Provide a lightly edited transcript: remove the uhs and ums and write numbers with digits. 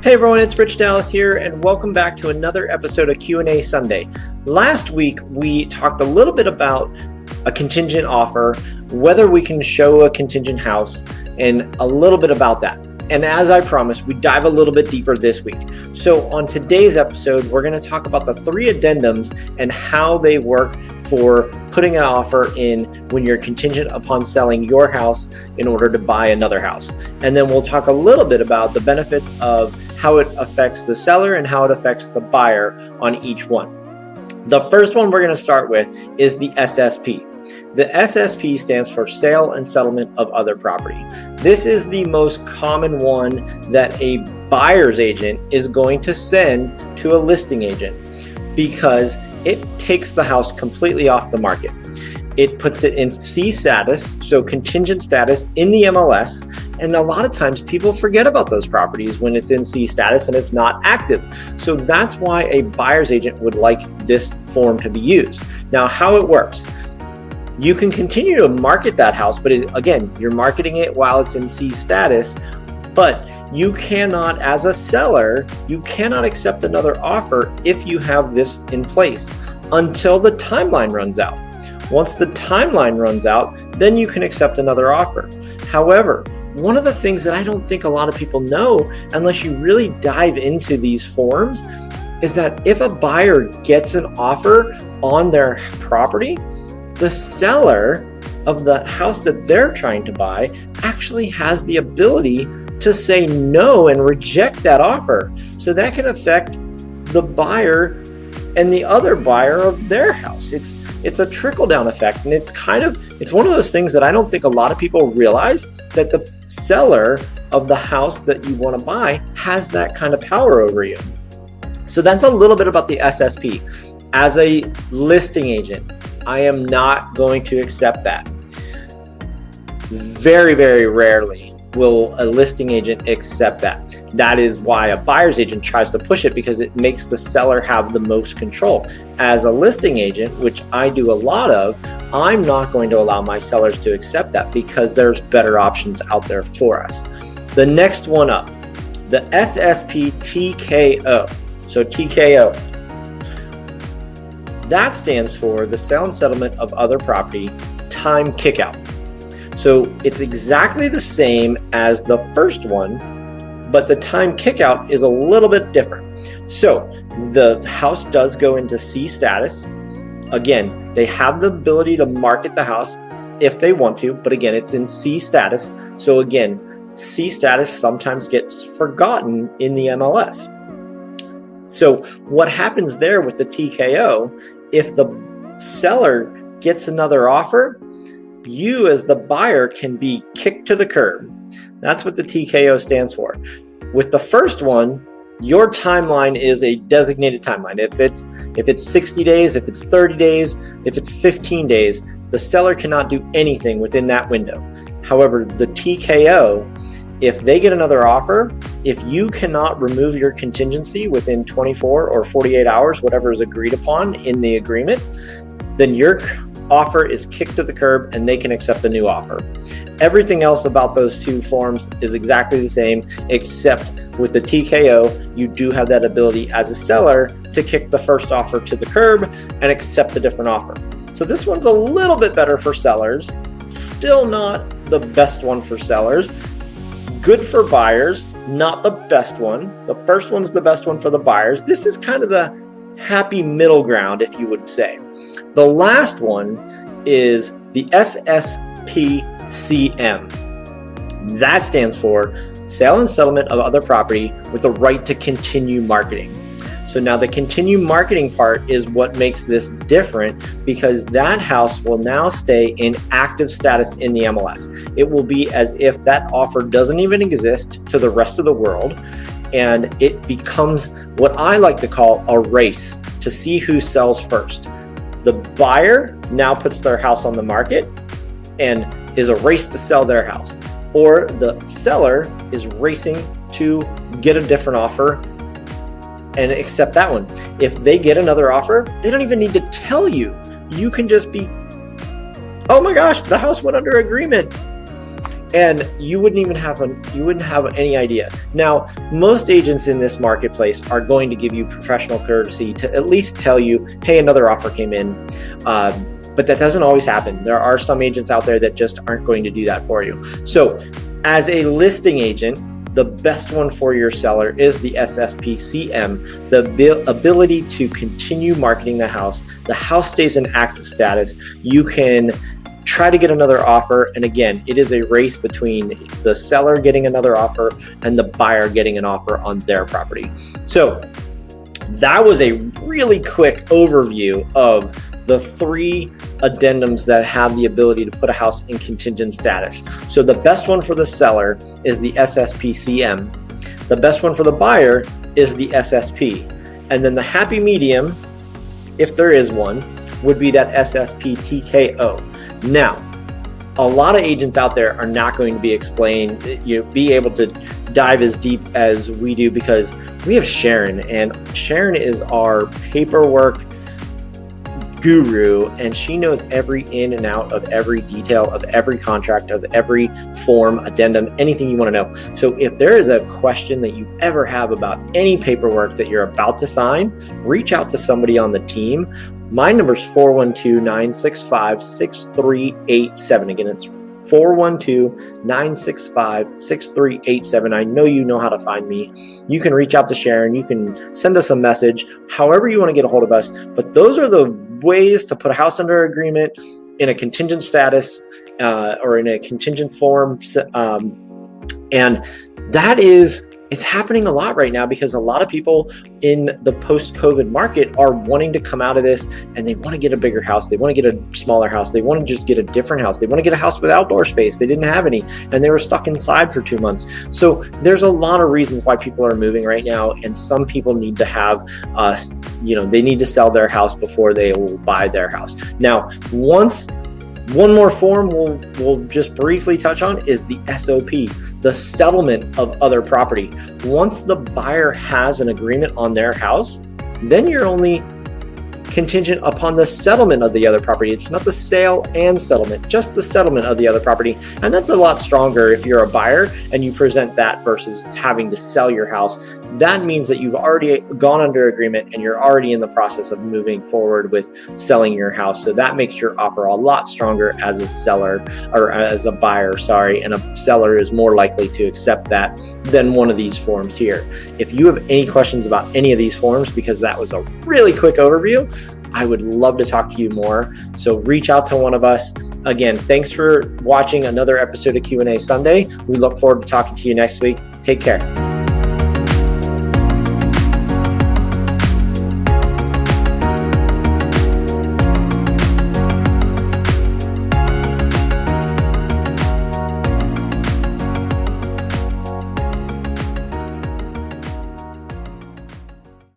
Hey everyone, it's Rich Dallas here, and welcome back to another episode of Q&A Sunday. Last week, we talked a little bit about a contingent offer, whether we can show a contingent house, and a little bit about that. And as I promised, we dive a little bit deeper this week. So on today's episode, we're going to talk about the 3 addendums and how they work for putting an offer in when you're contingent upon selling your house in order to buy another house. And then we'll talk a little bit about the benefits of how it affects the seller and how it affects the buyer on each one. The first one we're going to start with is the SSP. The SSP stands for Sale and Settlement of Other Property. This is the most common one that a buyer's agent is going to send to a listing agent because it takes the house completely off the market. It puts it in C status, so contingent status in the MLS, and a lot of times people forget about those properties when it's in C status and it's not active. So that's why a buyer's agent would like this form to be used. Now, how it works. You can continue to market that house, but again, you're marketing it while it's in C status, but you cannot, as a seller, you cannot accept another offer if you have this in place until the timeline runs out. Once the timeline runs out, then you can accept another offer. However, one of the things that I don't think a lot of people know, unless you really dive into these forms, is that if a buyer gets an offer on their property, the seller of the house that they're trying to buy actually has the ability to say no and reject that offer. So that can affect the buyer and the other buyer of their house. It's a trickle-down effect, and it's one of those things that I don't think a lot of people realize, that the seller of the house that you want to buy has that kind of power over you. So that's a little bit about the SSP. As a listing agent, I am not going to accept that. Very, very rarely will a listing agent accept that. That is why a buyer's agent tries to push it, because it makes the seller have the most control. As a listing agent, which I do a lot of, I'm not going to allow my sellers to accept that because there's better options out there for us. The next one up, the SSP TKO. So TKO. That stands for the Sale and Settlement of Other Property Time Kickout. So it's exactly the same as the first one, but the time kickout is a little bit different. So the house does go into C status. Again, they have the ability to market the house if they want to, but again, it's in C status. So again, C status sometimes gets forgotten in the MLS. So what happens there with the TKO, if the seller gets another offer, you as the buyer can be kicked to the curb. That's what the TKO stands for. With the first one, your timeline is a designated timeline. If it's 60 days, if it's 30 days, if it's 15 days, the seller cannot do anything within that window. However, the TKO, if they get another offer, if you cannot remove your contingency within 24 or 48 hours, whatever is agreed upon in the agreement, then your offer is kicked to the curb and they can accept a new offer. Everything else about those two forms is exactly the same, except with the TKO, you do have that ability as a seller to kick the first offer to the curb and accept a different offer. So this one's a little bit better for sellers, still not the best one for sellers. Good for buyers, not the best one. The first one's the best one for the buyers. This is kind of the happy middle ground, if you would say. The last one is the SSPCM. That stands for Sale and Settlement of Other Property with the right to continue marketing. So now the continue marketing part is what makes this different, because that house will now stay in active status in the MLS. It will be as if that offer doesn't even exist to the rest of the world, and it becomes what I like to call a race to see who sells first. The buyer now puts their house on the market and is a race to sell their house, or the seller is racing to get a different offer and accept that one. If they get another offer, they don't even need to tell you. You can just be, oh my gosh, the house went under agreement. and you wouldn't have any idea. Now, most agents in this marketplace are going to give you professional courtesy to at least tell you, hey, another offer came in. But that doesn't always happen. There are some agents out there that just aren't going to do that for you. So as a listing agent, the best one for your seller is the SSP CM, the ability to continue marketing the house. The house stays in active status. You can try to get another offer. And again, it is a race between the seller getting another offer and the buyer getting an offer on their property. So that was a really quick overview of the 3 addendums that have the ability to put a house in contingent status. So the best one for the seller is the SSP CM. The best one for the buyer is the SSP. And then the happy medium, if there is one, would be that SSP TKO. Now, a lot of agents out there are not going to be able to dive as deep as we do, because we have Sharon, and Sharon is our paperwork guru, and she knows every in and out of every detail of every contract, of every form, addendum, anything you want to know. So if there is a question that you ever have about any paperwork that you're about to sign, reach out to somebody on the team. My number is 412-965-6387. Again, it's 412-965-6387. I know you know how to find me. You can reach out to Sharon. You can send us a message, however you want to get a hold of us. But those are the ways to put a house under agreement in a contingent status or in a contingent form. And that is, it's happening a lot right now because a lot of people in the post-COVID market are wanting to come out of this, and they want to get a bigger house. They want to get a smaller house. They want to just get a different house. They want to get a house with outdoor space. They didn't have any, and they were stuck inside for 2 months. So there's a lot of reasons why people are moving right now, and some people need to have, they need to sell their house before they will buy their house. Now, one more form we'll just briefly touch on is the SOP, the settlement of other property. Once the buyer has an agreement on their house, then you're only contingent upon the settlement of the other property. It's not the sale and settlement, just the settlement of the other property. And that's a lot stronger if you're a buyer and you present that versus having to sell your house. That means that you've already gone under agreement and you're already in the process of moving forward with selling your house. So that makes your offer a lot stronger as a seller, or as a buyer, and a seller is more likely to accept that than one of these forms here. If you have any questions about any of these forms, because that was a really quick overview, I would love to talk to you more. So reach out to one of us. Again, thanks for watching another episode of Q&A Sunday. We look forward to talking to you next week. Take care.